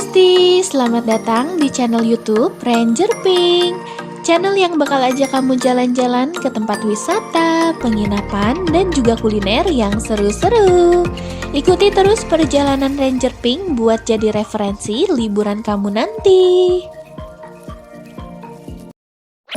Besti, selamat datang di channel YouTube Ranger Pink. Channel yang bakal ajak kamu jalan-jalan ke tempat wisata, penginapan, dan juga kuliner yang seru-seru. Ikuti terus perjalanan Ranger Pink buat jadi referensi liburan kamu nanti.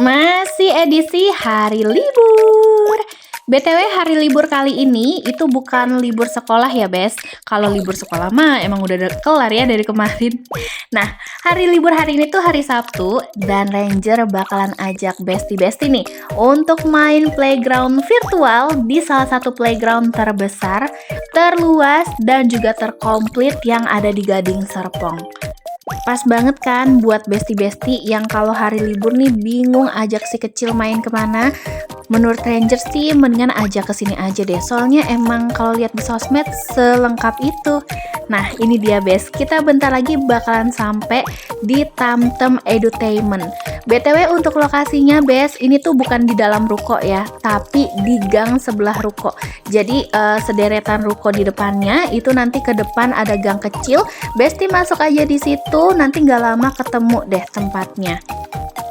Masih edisi hari libur. BTW hari libur kali ini itu bukan libur sekolah ya, Bes. Kalau libur sekolah mah emang udah kelar ya dari kemarin. Nah, hari libur hari ini tuh hari Sabtu dan Ranger bakalan ajak besti-besti nih untuk main playground virtual di salah satu playground terbesar, terluas, dan juga terkomplit yang ada di Gading Serpong. Pas banget kan buat besti-besti yang kalau hari libur nih bingung ajak si kecil main kemana. Menurut Ranger sih mendingan ajak ke sini aja deh. Soalnya emang kalau lihat di sosmed selengkap itu. Nah, ini dia Bes. Kita bentar lagi bakalan sampai di Tamtem Edutainment. BTW untuk lokasinya Bes, ini tuh bukan di dalam ruko ya, tapi di gang sebelah ruko. Jadi sederetan ruko di depannya itu nanti ke depan ada gang kecil. Besti masuk aja di situ, nanti nggak lama ketemu deh tempatnya.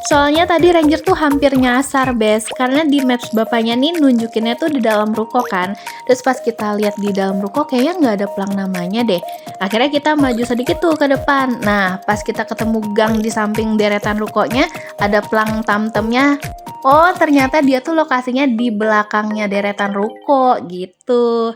Soalnya tadi Ranger tuh hampir nyasar Bes, karena di maps bapaknya nih nunjukinnya tuh di dalam ruko kan. Terus pas kita lihat di dalam ruko kayaknya nggak ada pelang namanya deh. Akhirnya kita maju sedikit tuh ke depan. Nah, pas kita ketemu gang di samping deretan rukonya, ada pelang tamtemnya. Oh, ternyata dia tuh lokasinya di belakangnya deretan ruko gitu.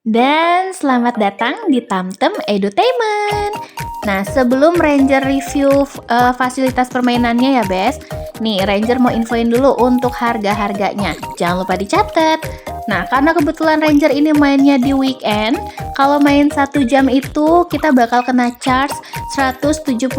Dan selamat datang di Tamtem Edutainment. Nah, sebelum Ranger review fasilitas permainannya ya, Bes. Nih, Ranger mau infoin dulu untuk harga-harganya. Jangan lupa dicatat. Nah, karena kebetulan Ranger ini mainnya di weekend, kalau main 1 jam itu kita bakal kena charge 177.500.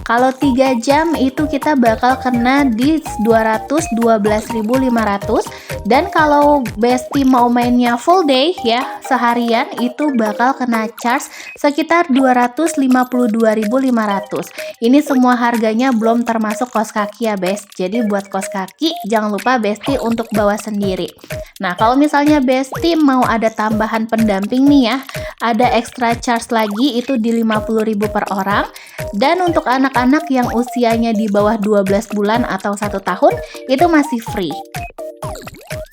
Kalau 3 jam itu kita bakal kena di 212.500. Dan kalau Besti mau mainnya full day ya, seharian itu bakal kena charge sekitar 252.500. Ini semua harganya belum termasuk kos kaki ya, Bes. Jadi buat kos kaki jangan lupa Besti untuk bawa sendiri. Nah, kalau misalnya Besti mau ada tambahan pendamping nih ya, ada extra charge lagi itu di 50.000 per orang. Dan untuk anak-anak yang usianya di bawah 12 bulan atau 1 tahun itu masih free.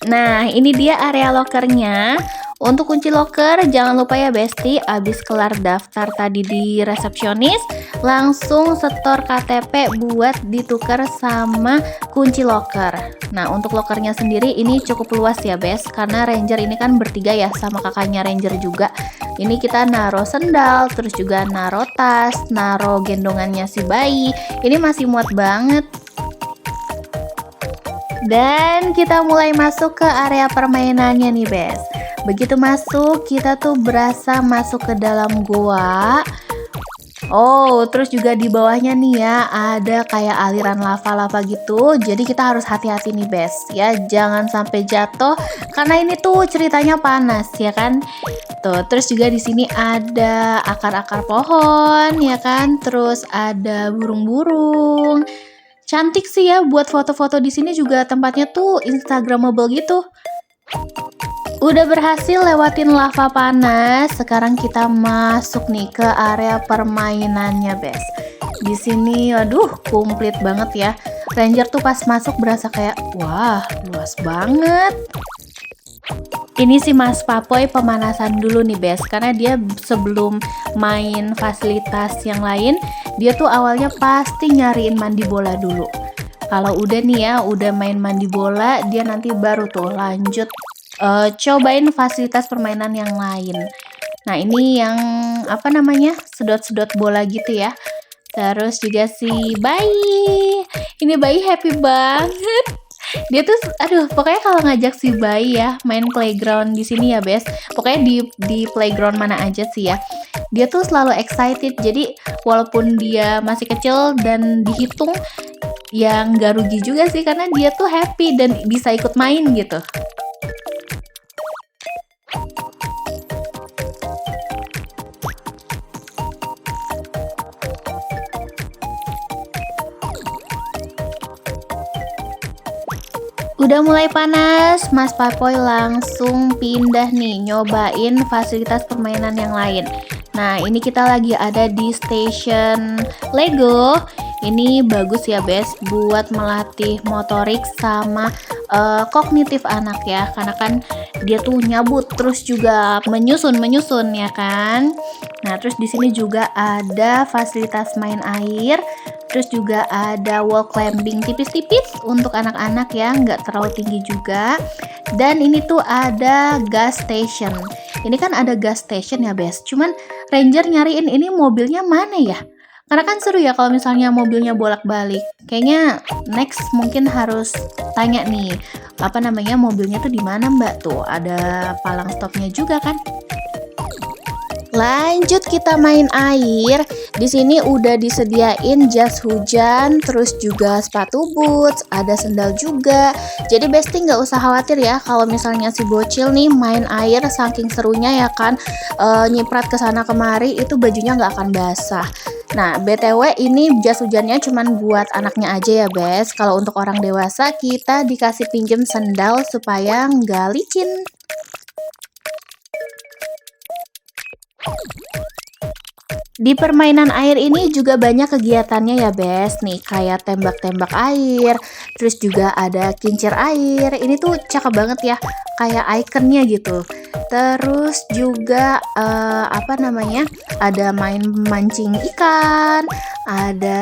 Nah, ini dia area lokernya. Untuk kunci loker, jangan lupa ya Besti, abis kelar daftar tadi di resepsionis, langsung setor KTP buat ditukar sama kunci loker. Nah, untuk lokernya sendiri ini cukup luas ya Bes, karena Ranger ini kan bertiga ya sama kakaknya Ranger juga. Ini kita naruh sendal, terus juga naruh tas, naruh gendongannya si bayi. Ini masih muat banget. Dan kita mulai masuk ke area permainannya nih Bes. Begitu masuk, kita tuh berasa masuk ke dalam goa. Oh, terus juga di bawahnya nih ya, ada kayak aliran lava-lava gitu. Jadi kita harus hati-hati nih Bes ya, jangan sampai jatuh karena ini tuh ceritanya panas ya kan. Tuh, terus juga di sini ada akar-akar pohon ya kan, terus ada burung-burung. Cantik sih ya buat foto-foto di sini, juga tempatnya tuh instagramable gitu. Udah berhasil lewatin lava panas, sekarang kita masuk nih ke area permainannya, Bes. Di sini, aduh, komplit banget ya. Ranger tuh pas masuk berasa kayak, wah, luas banget. Ini si Mas Papoy pemanasan dulu nih Bes, karena dia sebelum main fasilitas yang lain, dia tuh awalnya pasti nyariin mandi bola dulu. Kalau udah nih ya, udah main mandi bola, dia nanti baru tuh lanjut cobain fasilitas permainan yang lain. Nah, ini yang apa namanya, sedot-sedot bola gitu ya. Terus juga si bayi, ini bayi happy banget. Dia tuh, aduh, pokoknya kalau ngajak si bayi ya main playground di sini ya Bes, pokoknya di playground mana aja sih ya, dia tuh selalu excited. Jadi walaupun dia masih kecil dan dihitung, ya nggak rugi juga sih karena dia tuh happy dan bisa ikut main gitu. Udah mulai panas, Mas Papoy langsung pindah nih, nyobain fasilitas permainan yang lain. Nah, ini kita lagi ada di station Lego. Ini bagus ya, Bes, buat melatih motorik sama kognitif anak ya. Karena kan dia tuh nyabut terus juga menyusun ya kan. Nah, terus di sini juga ada fasilitas main air. Terus juga ada wall climbing tipis-tipis untuk anak-anak ya, nggak terlalu tinggi juga. Dan ini tuh ada gas station. Ini kan ada gas station ya, Bes. Cuman Ranger nyariin ini mobilnya mana ya? Karena kan seru ya kalau misalnya mobilnya bolak-balik. Kayaknya next mungkin harus tanya nih, apa namanya, mobilnya tuh di mana, Mbak? Tuh ada palang stopnya juga kan? Lanjut kita main air. Di sini udah disediain jas hujan, terus juga sepatu boots, ada sendal juga. Jadi Besti nggak usah khawatir ya kalau misalnya si bocil nih main air saking serunya ya kan, nyiprat ke sana kemari itu bajunya nggak akan basah. Nah, BTW ini jas hujannya cuman buat anaknya aja ya, Bes. Kalau untuk orang dewasa kita dikasih pinjem sendal supaya nggak licin. Di permainan air ini juga banyak kegiatannya ya, Bes. Nih, kayak tembak-tembak air, terus juga ada kincir air. Ini tuh cakep banget ya, kayak ikonnya gitu. Terus juga apa namanya? Ada main mancing ikan, ada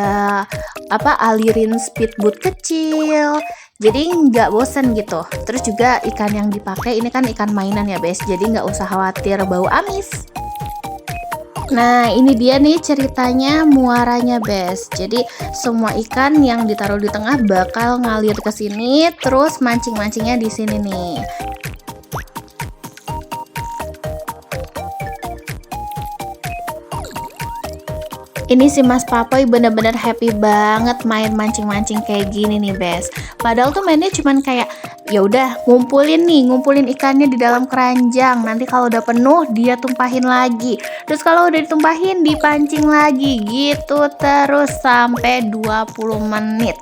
apa alirin speedboat kecil. Jadi nggak bosen gitu. Terus juga ikan yang dipakai ini kan ikan mainan ya, Bes. Jadi nggak usah khawatir bau amis. Nah, ini dia nih ceritanya muaranya, Bes. Jadi, semua ikan yang ditaruh di tengah bakal ngalir ke sini, terus mancing-mancingnya di sini nih. Ini si Mas Papoy bener-bener happy banget main mancing-mancing kayak gini nih, Bes. Padahal tuh mainnya cuman kayak ya udah ngumpulin ikannya di dalam keranjang. Nanti kalau udah penuh dia tumpahin lagi. Terus kalau udah ditumpahin dipancing lagi gitu terus sampai 20 menit.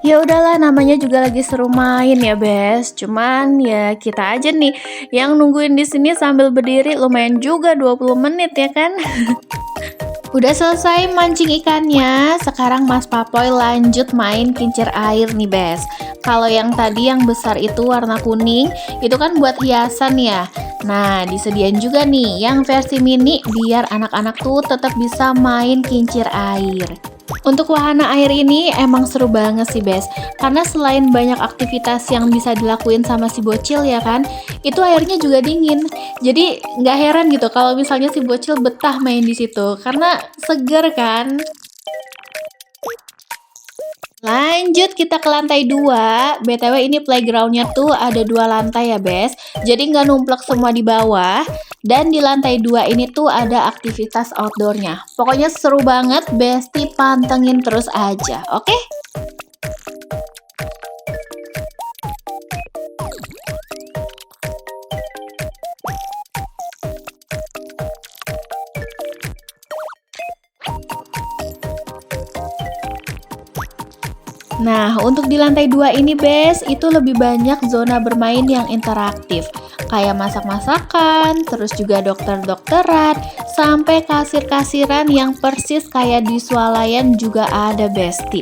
Ya udahlah, namanya juga lagi seru main ya, Bes. Cuman ya kita aja nih yang nungguin di sini sambil berdiri lumayan juga 20 menit ya kan? Udah selesai mancing ikannya, sekarang Mas Papoy lanjut main kincir air nih, Bes. Kalau yang tadi yang besar itu warna kuning, itu kan buat hiasan ya. Nah, disediain juga nih yang versi mini biar anak-anak tuh tetap bisa main kincir air. Untuk wahana air ini emang seru banget sih, Bes. Karena selain banyak aktivitas yang bisa dilakuin sama si bocil ya kan, itu airnya juga dingin. Jadi nggak heran gitu kalau misalnya si bocil betah main di situ karena seger kan. Lanjut kita ke lantai 2. BTW ini playgroundnya tuh ada 2 lantai ya, Bes. Jadi nggak numplek semua di bawah. Dan di lantai 2 ini tuh ada aktivitas outdoornya. Pokoknya seru banget, Besti pantengin terus aja, oke? Nah, untuk di lantai 2 ini, Bes, itu lebih banyak zona bermain yang interaktif. Kayak masak-masakan, terus juga dokter-dokteran, sampai kasir-kasiran yang persis kayak di swalayan juga ada, Besti.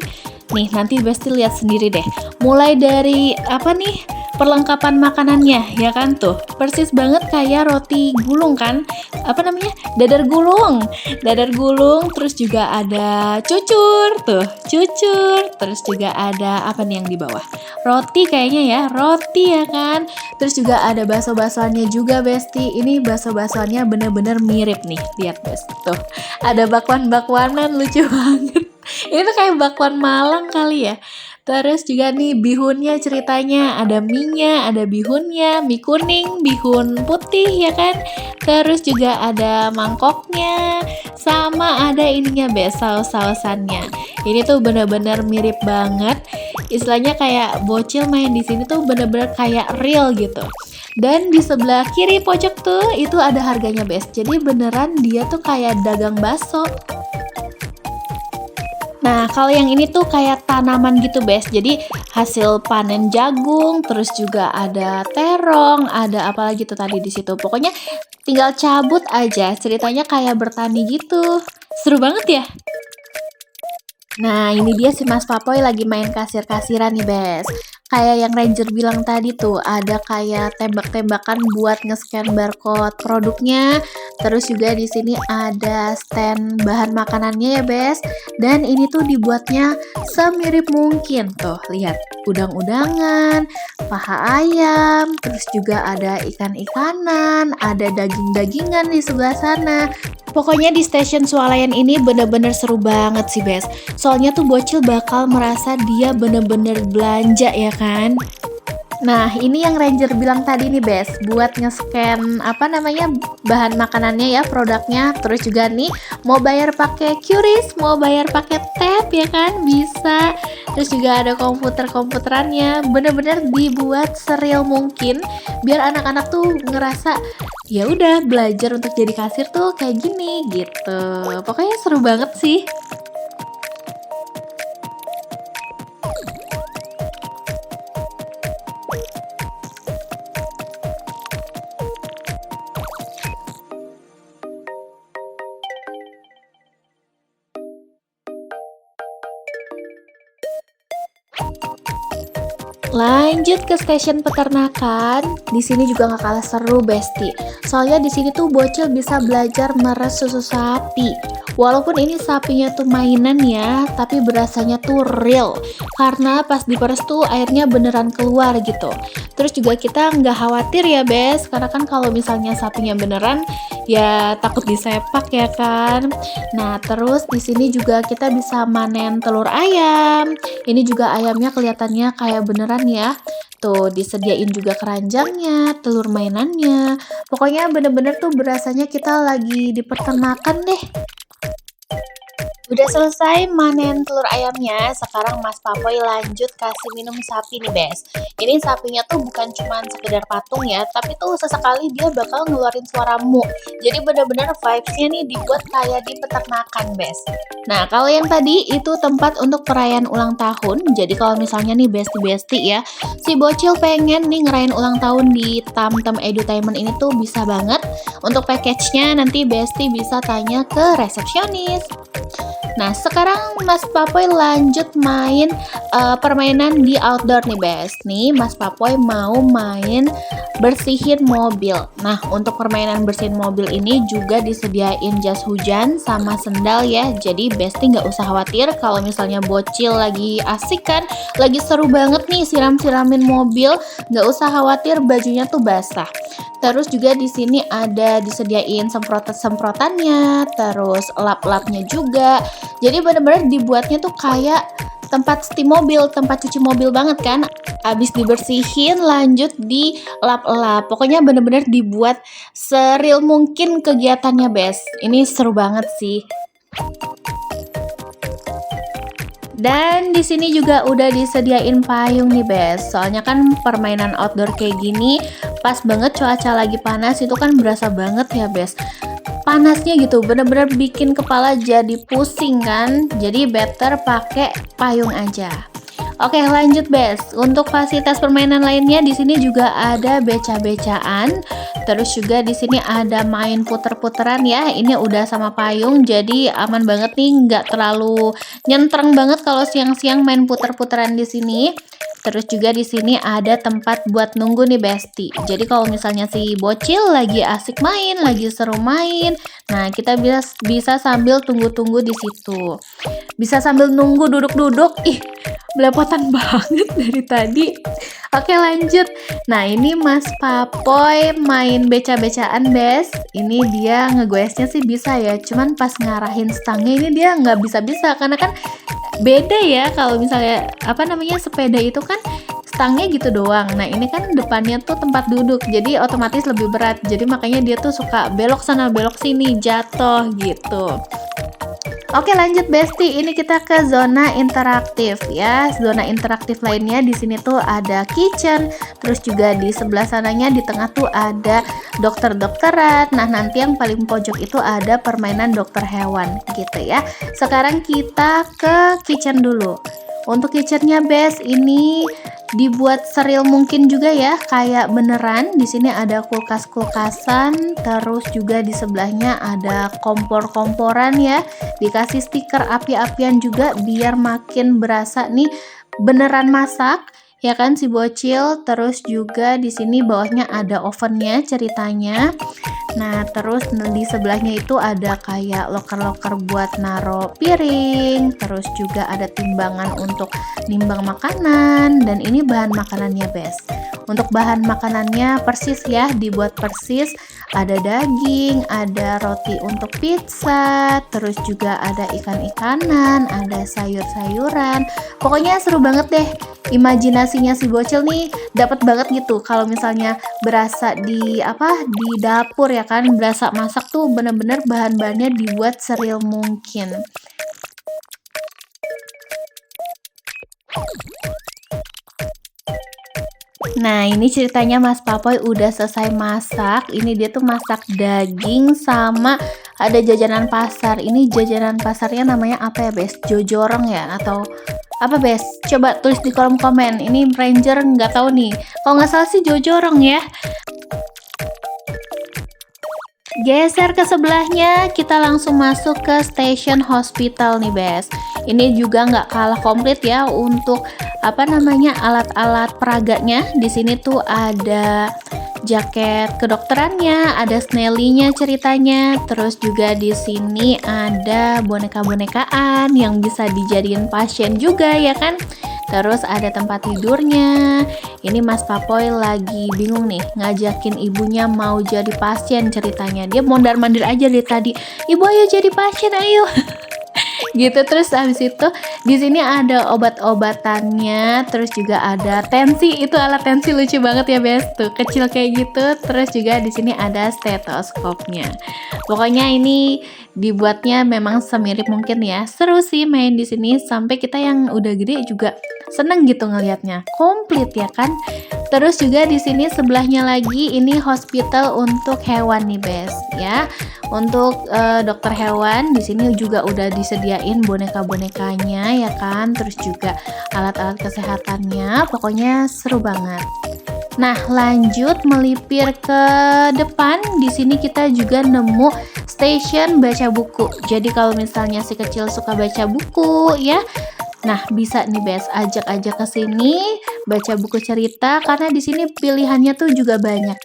Nih, nanti Besti lihat sendiri deh. Mulai dari apa nih? Perlengkapan makanannya, ya kan tuh. Persis banget kayak roti gulung kan? Apa namanya? Dadar gulung. Dadar gulung, terus juga ada cucur tuh, cucur. Terus juga ada apa nih yang di bawah? Roti kayaknya ya, roti ya kan? Terus juga ada bakso-baksoannya juga, Besti. Ini bakso-baksoannya bener-bener mirip nih. Lihat, Besti. Tuh, ada bakwan-bakwanan lucu banget. Ini tuh kayak bakwan Malang kali ya. Terus juga nih bihunnya ceritanya ada mie-nya, ada bihunnya, mie kuning, bihun putih ya kan. Terus juga ada mangkoknya, sama ada ininya, Bes, saus-sausannya. Ini tuh bener-bener mirip banget. Istilahnya kayak bocil main di sini tuh bener-bener kayak real gitu. Dan di sebelah kiri pojok tuh itu ada harganya, Bes. Jadi beneran dia tuh kayak dagang bakso. Nah, kalau yang ini tuh kayak tanaman gitu, Bes. Jadi hasil panen jagung, terus juga ada terong, ada apa lagi tuh tadi di situ. Pokoknya Tinggal cabut aja, ceritanya kayak bertani gitu. Seru banget ya? Nah, ini dia si Mas Papoy lagi main kasir-kasiran nih, Bes. Kayak yang Ranger bilang tadi tuh, ada kayak tembak-tembakan buat nge-scan barcode produknya. Terus juga di sini ada stand bahan makanannya ya, Bes. Dan ini tuh dibuatnya semirip mungkin. Tuh, lihat. Udang-udangan, paha ayam, terus juga ada ikan-ikanan, ada daging-dagingan di sebelah sana. Pokoknya di stasiun Swalayan ini bener-bener seru banget sih, Bes. Soalnya tuh bocil bakal merasa dia bener-bener belanja ya kan. Nah, ini yang Ranger bilang tadi nih, Bes, buat nge-scan apa namanya bahan makanannya ya, produknya. Terus juga nih mau bayar pakai QRIS, mau bayar pakai tap ya kan, bisa. Terus juga ada komputerannya, bener-bener dibuat sereal mungkin biar anak-anak tuh ngerasa ya udah belajar untuk jadi kasir tuh kayak gini gitu. Pokoknya seru banget sih. Lanjut ke stasiun peternakan. Di sini juga nggak kalah seru, Besti. Soalnya di sini tuh bocil bisa belajar meres susu sapi. Walaupun ini sapinya tuh mainan ya, tapi berasanya tuh real. Karena pas diperes tuh airnya beneran keluar gitu. Terus juga kita nggak khawatir ya, Bes. Karena kan kalau misalnya sapinya beneran, ya takut disepak ya kan. Nah, terus di sini juga kita bisa manen telur ayam. Ini juga ayamnya kelihatannya kayak beneran ya. Tuh, disediain juga keranjangnya, telur mainannya. Pokoknya bener-bener tuh berasanya kita lagi di peternakan deh. Udah selesai manen telur ayamnya, sekarang Mas Papoy lanjut kasih minum sapi nih, Bes. Ini sapinya tuh bukan cuma sekedar patung ya, tapi tuh sesekali dia bakal ngeluarin suara mu. Jadi bener-bener vibes-nya nih dibuat kayak di peternakan, Bes. Nah, kalau yang tadi itu tempat untuk perayaan ulang tahun. Jadi kalau misalnya nih besti-besti ya, si bocil pengen nih ngerayain ulang tahun di Tamtem Edutainment ini tuh bisa banget. Untuk package-nya nanti Besti bisa tanya ke resepsionis. Nah, sekarang Mas Papoy lanjut main permainan di outdoor nih, Bes. Nih, Mas Papoy mau main bersihin mobil. Nah, untuk permainan bersihin mobil ini juga disediain jas hujan sama sendal ya. Jadi, Besti nggak usah khawatir kalau misalnya bocil lagi asik kan, lagi seru banget nih siram-siramin mobil, nggak usah khawatir bajunya tuh basah. Terus juga di sini ada disediain semprotannya, terus lap-lapnya juga. Jadi bener-bener dibuatnya tuh kayak tempat steam mobil, tempat cuci mobil banget kan. Abis dibersihin lanjut di lap-lap. Pokoknya bener-bener dibuat seril mungkin kegiatannya, Bes. Ini seru banget sih. Dan di sini juga udah disediain payung nih, Bes. Soalnya kan permainan outdoor kayak gini pas banget cuaca lagi panas itu kan berasa banget ya, Bes. Panasnya gitu bener-bener bikin kepala jadi pusing kan. Jadi better pakai payung aja. Oke, lanjut, Bes. Untuk fasilitas permainan lainnya di sini juga ada beca-becaan. Terus juga di sini ada main puter-puteran ya. Ini udah sama payung, jadi aman banget nih, nggak terlalu nyentreng banget kalau siang-siang main puter-puteran di sini. Terus juga di sini ada tempat buat nunggu nih, Besti. Jadi kalau misalnya si bocil lagi asik main, lagi seru main, nah kita bisa sambil tunggu-tunggu di situ. Bisa sambil nunggu duduk-duduk. Ih, belepotan banget dari tadi. Oke, lanjut. Nah, ini Mas Papoy main beca-becaan, Bes. Ini dia ngegoesnya sih bisa ya, cuman pas ngarahin stangnya ini dia nggak bisa-bisa karena kan beda ya kalau misalnya apa namanya sepeda itu kan stangnya gitu doang. Nah, ini kan depannya tuh tempat duduk, jadi otomatis lebih berat. Jadi makanya dia tuh suka belok sana belok sini, jatuh gitu. Oke, lanjut, Besti. Ini kita ke zona interaktif ya. Zona interaktif lainnya di sini tuh ada kitchen, terus juga di sebelah sananya di tengah tuh ada dokter-dokteran. Nah, nanti yang paling pojok itu ada permainan dokter hewan gitu ya. Sekarang kita ke kitchen dulu. Untuk kitchennya best, ini dibuat seril mungkin juga ya, kayak beneran. Di sini ada kulkas-kulkasan, terus juga di sebelahnya ada kompor-komporan ya. Dikasih stiker api-apian juga biar makin berasa nih beneran masak. Ya kan si bocil. Terus juga di sini bawahnya ada ovennya ceritanya. Nah, terus di sebelahnya itu ada kayak loker-loker buat naro piring, terus juga ada timbangan untuk nimbang makanan, dan ini bahan makanannya best. Untuk bahan makanannya persis ya, dibuat persis. Ada daging, ada roti untuk pizza, terus juga ada ikan-ikanan, ada sayur-sayuran. Pokoknya seru banget deh. Imajinasinya si bocil nih dapat banget gitu kalau misalnya berasa di dapur ya kan, berasa masak tuh bener-bener bahan-bahannya dibuat seril mungkin. Nah, ini ceritanya Mas Papoy udah selesai masak. Ini dia tuh masak daging sama ada jajanan pasar. Ini jajanan pasarnya namanya apa ya, Bes? Jojorong ya atau apa, Bes? Coba tulis di kolom komen. Ini Ranger nggak tahu nih. Kalau nggak salah sih jojorong ya. Geser ke sebelahnya, kita langsung masuk ke station hospital nih, Bes. Ini juga nggak kalah komplit ya untuk alat-alat peraganya. Di sini tuh ada jaket kedokterannya, ada Snelly-nya ceritanya, terus juga di sini ada boneka-bonekaan yang bisa dijadiin pasien juga ya kan. Terus ada tempat tidurnya. Ini Mas Papoy lagi bingung nih, ngajakin ibunya mau jadi pasien ceritanya. Dia mondar-mandir aja dari tadi. Ibu ayo jadi pasien ayo. Gitu. Terus habis itu di sini ada obat-obatannya, terus juga ada tensi. Itu alat tensi lucu banget ya, Bes. Tuh, kecil kayak gitu. Terus juga di sini ada stetoskopnya. Pokoknya ini dibuatnya memang semirip mungkin ya. Seru sih main di sini, sampai kita yang udah gede juga seneng gitu ngelihatnya. Komplit ya kan? Terus juga di sini sebelahnya lagi ini hospital untuk hewan nih, Bes, ya. Untuk dokter hewan di sini juga udah disediain boneka-bonekanya ya kan, terus juga alat-alat kesehatannya. Pokoknya seru banget. Nah, lanjut melipir ke depan. Di sini kita juga nemu station baca buku. Jadi kalau misalnya si kecil suka baca buku ya, nah bisa nih, Bes, ajak-ajak ke sini baca buku cerita karena di sini pilihannya tuh juga banyak.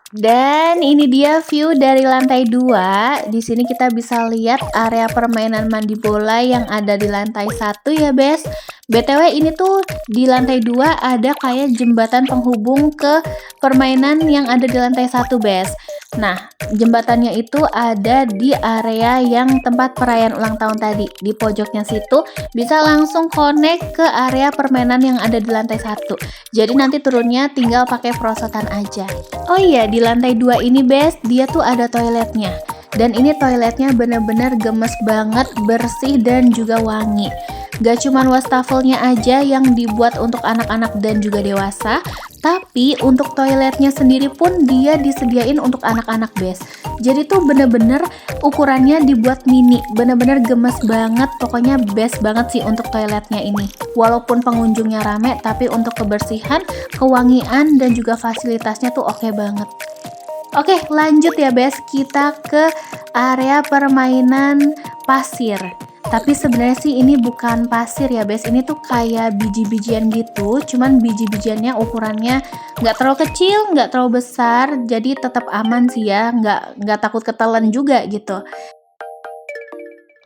Dan ini dia view dari lantai 2. Di sini kita bisa lihat area permainan mandi bola yang ada di lantai 1 ya, Bes. BTW ini tuh di lantai 2 ada kayak jembatan penghubung ke permainan yang ada di lantai 1, Bes. Nah, jembatannya itu ada di area yang tempat perayaan ulang tahun tadi. Di pojoknya situ bisa langsung connect ke area permainan yang ada di lantai 1. Jadi nanti turunnya tinggal pakai perosotan aja. Oh iya, di lantai 2 ini, Bes, dia tuh ada toiletnya. Dan ini toiletnya bener-bener gemes banget, bersih dan juga wangi. Gak cuman wastafelnya aja yang dibuat untuk anak-anak dan juga dewasa, tapi untuk toiletnya sendiri pun dia disediain untuk anak-anak, Bes. Jadi tuh bener-bener ukurannya dibuat mini, bener-bener gemes banget. Pokoknya best banget sih untuk toiletnya ini. Walaupun pengunjungnya rame, tapi untuk kebersihan, kewangian, dan juga fasilitasnya tuh oke banget. Oke, lanjut ya, Bes. Kita ke area permainan pasir. Tapi sebenarnya sih ini bukan pasir ya, Bes. Ini tuh kayak biji-bijian gitu. Cuman biji-bijiannya ukurannya nggak terlalu kecil, nggak terlalu besar. Jadi tetap aman sih ya. Nggak takut ketelan juga gitu.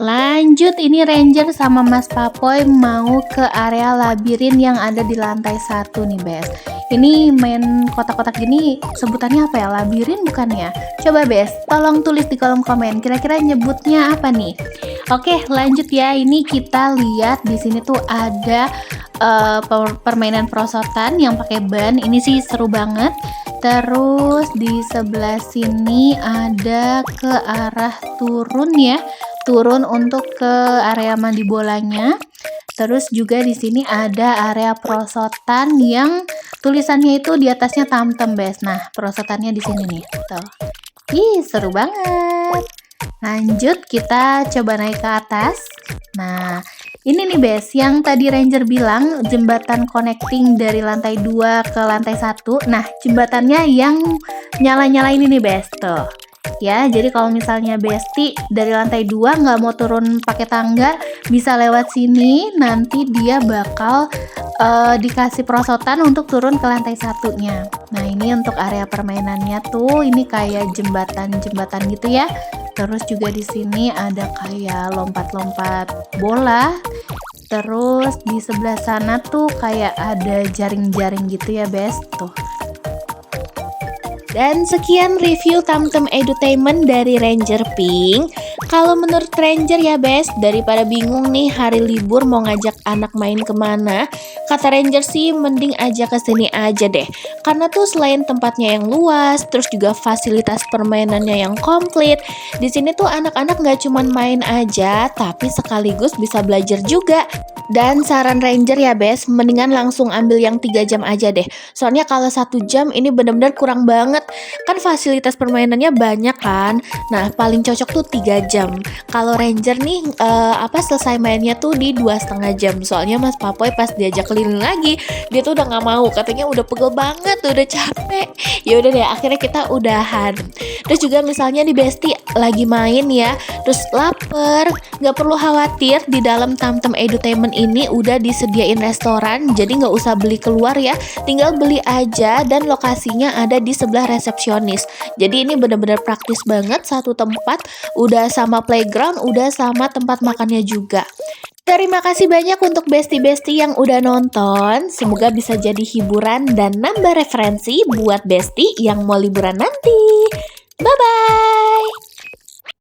Lanjut, ini Ranger sama Mas Papoy mau ke area labirin yang ada di lantai 1 nih, Bes. Ini main kotak-kotak gini sebutannya apa ya? Labirin bukan ya? Coba, Bes, tolong tulis di kolom komen. Kira-kira nyebutnya apa nih? Oke, lanjut ya. Ini kita lihat di sini tuh ada permainan perosotan yang pakai ban. Ini sih seru banget. Terus di sebelah sini ada ke arah turun ya. Turun untuk ke area mandi bolanya. Terus juga di sini ada area perosotan yang tulisannya itu di atasnya Tamtem, Bes. Nah, perosotannya di sini nih. Tuh. Ih, seru banget. Lanjut, kita coba naik ke atas. Nah, Ini nih Bes, yang tadi Ranger bilang jembatan connecting dari lantai 2 ke lantai 1. Nah, jembatannya yang nyala-nyala ini nih Bes, tuh. Ya, jadi kalau misalnya Besti dari lantai 2 nggak mau turun pakai tangga, bisa lewat sini, nanti dia bakal dikasih perosotan untuk turun ke lantai 1-nya. Nah, ini untuk area permainannya tuh, ini kayak jembatan-jembatan gitu ya. Terus juga di sini ada kayak lompat-lompat bola. Terus di sebelah sana tuh kayak ada jaring-jaring gitu ya, Bes. Tuh. Dan sekian review Tamtem Edutainment dari Ranger Pink. Kalau menurut Ranger ya Bes, daripada bingung nih hari libur mau ngajak anak main kemana, kata Ranger sih mending aja ke sini aja deh. Karena tuh selain tempatnya yang luas, terus juga fasilitas permainannya yang komplit, di sini tuh anak-anak nggak cuman main aja, tapi sekaligus bisa belajar juga. Dan saran Ranger ya Bes, mendingan langsung ambil yang 3 jam aja deh. Soalnya kalau 1 jam ini bener-bener kurang banget. Kan fasilitas permainannya banyak kan. Nah, paling cocok tuh 3 jam. Kalau Ranger nih selesai mainnya tuh di 2,5 jam. Soalnya Mas Papoy pas diajak keliling lagi, dia tuh udah nggak mau. Katanya udah pegel banget, udah capek. Ya udah deh, akhirnya kita udahan. Terus juga misalnya di Besti lagi main ya, terus lapar, nggak perlu khawatir, di dalam Tamtem Edutainment ini udah disediain restoran, jadi nggak usah beli keluar ya, tinggal beli aja dan lokasinya ada di sebelah resepsionis. Jadi ini bener-bener praktis banget, satu tempat, udah sama playground, udah sama tempat makannya juga. Terima kasih banyak untuk Besti-Besti yang udah nonton. Semoga bisa jadi hiburan dan nambah referensi buat Besti yang mau liburan nanti. Bye-bye!